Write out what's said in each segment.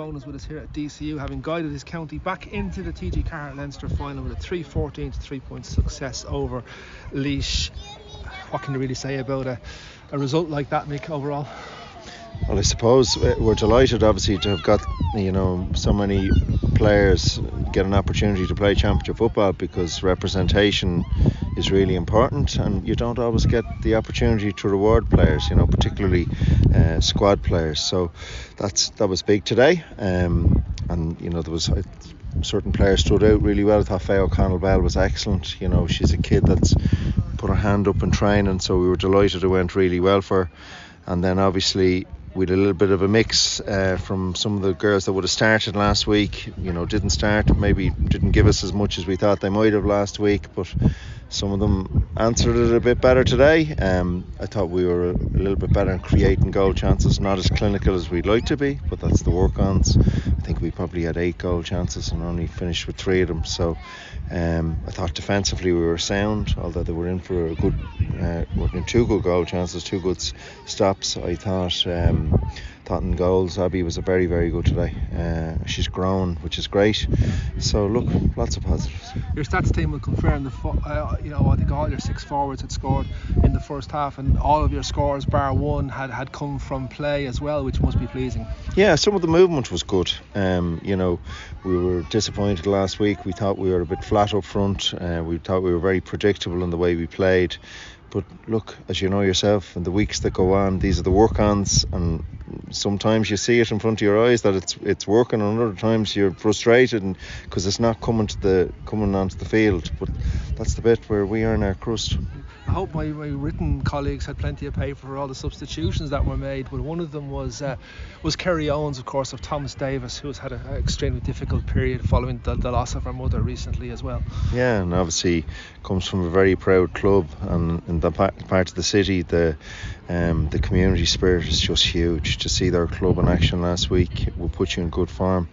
Bohan is with us here at DCU, having guided his county back into the TG4 Leinster final with a 3-14 to 3-point success over Laois. What can you really say about a result like that, Mick, overall? Well, I suppose we're delighted, obviously, to have got so many players get an opportunity to play championship football, because representation is really important, and you don't always get the opportunity to reward players, particularly squad players. So that was big today, and there was certain players stood out really well. I thought Faye O'Connell-Bell was excellent. She's a kid that's put her hand up in training, so we were delighted it went really well for her. And then obviously we had a little bit of a mix from some of the girls that would have started last week. Didn't start, maybe didn't give us as much as we thought they might have last week, but some of them answered it a bit better today. I thought we were a little bit better in creating goal chances, not as clinical as we'd like to be, but that's the work-ons. I think we probably had 8 goal chances and only finished with 3 of them. So I thought defensively we were sound, although they were in for a good, 2 good goal chances, 2 good stops. I thought in goals, Abby was a very, very good today. She's grown, which is great. So look, lots of positives. Your stats team will confirm I think all your 6 forwards had scored in the first half, and all of your scores bar one had come from play as well, which must be pleasing. Yeah, some of the movement was good. We were disappointed last week. We thought we were a bit flat up front. We thought we were very predictable in the way we played. But look, as you know yourself, in the weeks that go on, these are the work-ons, and sometimes you see it in front of your eyes that it's working, and other times you're frustrated because it's not coming onto the field. But that's the bit where we earn our crust. I hope my written colleagues had plenty of paper for all the substitutions that were made, but one of them was Kerry Owens, of course, of Thomas Davis, who has had an extremely difficult period following the loss of her mother recently as well. Yeah, and obviously comes from a very proud club, and in that part of the city, the community spirit is just huge. To see their club in action last week will put you in good form.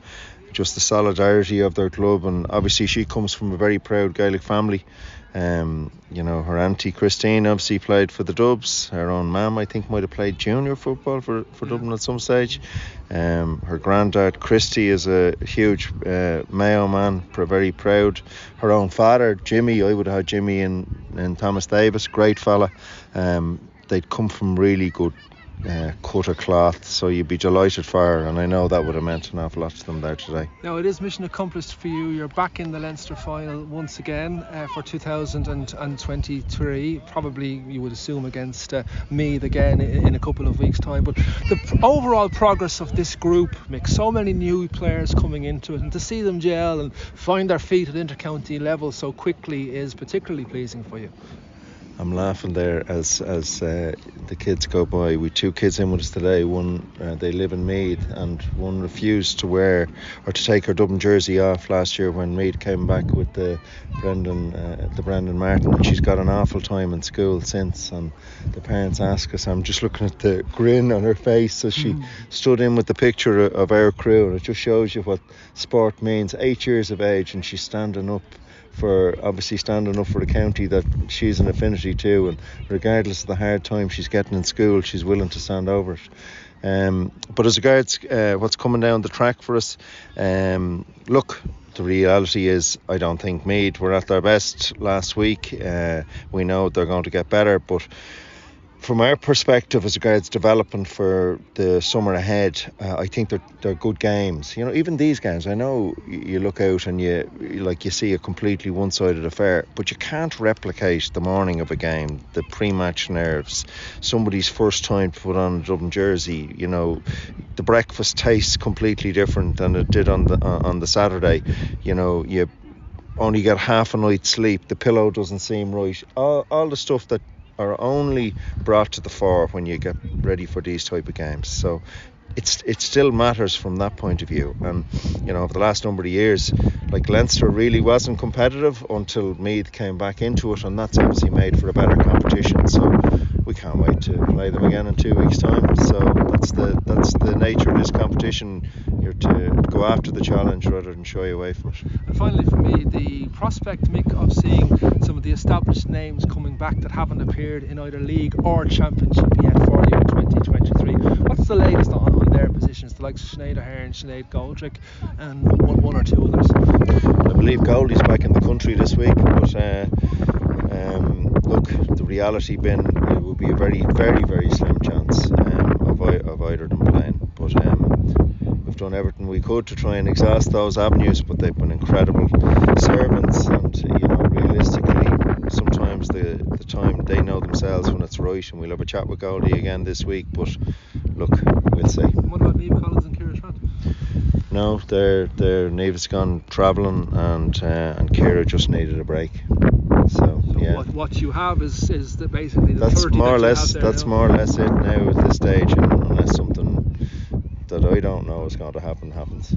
Just the solidarity of their club, and obviously she comes from a very proud Gaelic family. Her auntie Christine obviously played for the Dubs. Her own mum, I think, might have played junior football for Dublin at some stage. Her granddad Christy is a huge Mayo man, very proud. Her own father Jimmy, I would have had Jimmy and Thomas Davis, great fella. They'd come from really good cut of cloth, so you'd be delighted for her, and I know that would have meant an awful lot to them there today. Now, it is mission accomplished for you. You're back in the Leinster final once again for 2023, probably you would assume against Meath again in a couple of weeks' time. But the overall progress of this group, Mick, so many new players coming into it, and to see them gel and find their feet at intercounty level so quickly is particularly pleasing for you. I'm laughing there as the kids go by. We 2 kids in with us today. One, they live in Meath, and one refused to wear or to take her Dublin jersey off last year when Meath came back with the Brendan Martin, and she's got an awful time in school since. And the parents ask us, I'm just looking at the grin on her face as she stood in with the picture of our crew, and it just shows you what sport means. 8 years of age, and she's standing up for the county that she's an affinity to, and regardless of the hard time she's getting in school, she's willing to stand over it. But as regards what's coming down the track for us, look, the reality is I don't think Meath were at their best last week. We know they're going to get better, but from our perspective as regards development for the summer ahead, I think they're good games. Even these games, I know you look out and you see a completely one-sided affair, but you can't replicate the morning of a game, the pre-match nerves, somebody's first time to put on a Dublin jersey. The breakfast tastes completely different than it did on the Saturday. You only get half a night's sleep, the pillow doesn't seem right, all the stuff that are only brought to the fore when you get ready for these type of games. So it still matters from that point of view. And over the last number of years, Leinster really wasn't competitive until Meath came back into it, and that's obviously made for a better competition. So we can't wait to play them again in 2 weeks' time. So that's the nature of this competition. You're to go after the challenge rather than shy away from it. And finally, for me, the prospect, Mick, of seeing some of the established names coming back that haven't appeared in either league or championship yet for you in 2023. What's the latest on their positions? The likes of Sinead Ahern, Sinead Goldrick, and one or two others. I believe Goldie's back in the country this week, but look, the reality being it would be a very, very, very slim chance of either of them playing. But we've done everything we could to try and exhaust those avenues, but they've been incredible servants, and realistically, sometimes the time they know themselves when it's right, and we'll have a chat with Goldie again this week. But look, we'll see. What about Niamh Collins and Ciara Trent? No, Niamh's gone travelling, and Ciara just needed a break. So yeah. What you have is that basically the that's 30 more or that less you have there that's now. more or less it now at this stage, and unless something that I don't know is going to happens.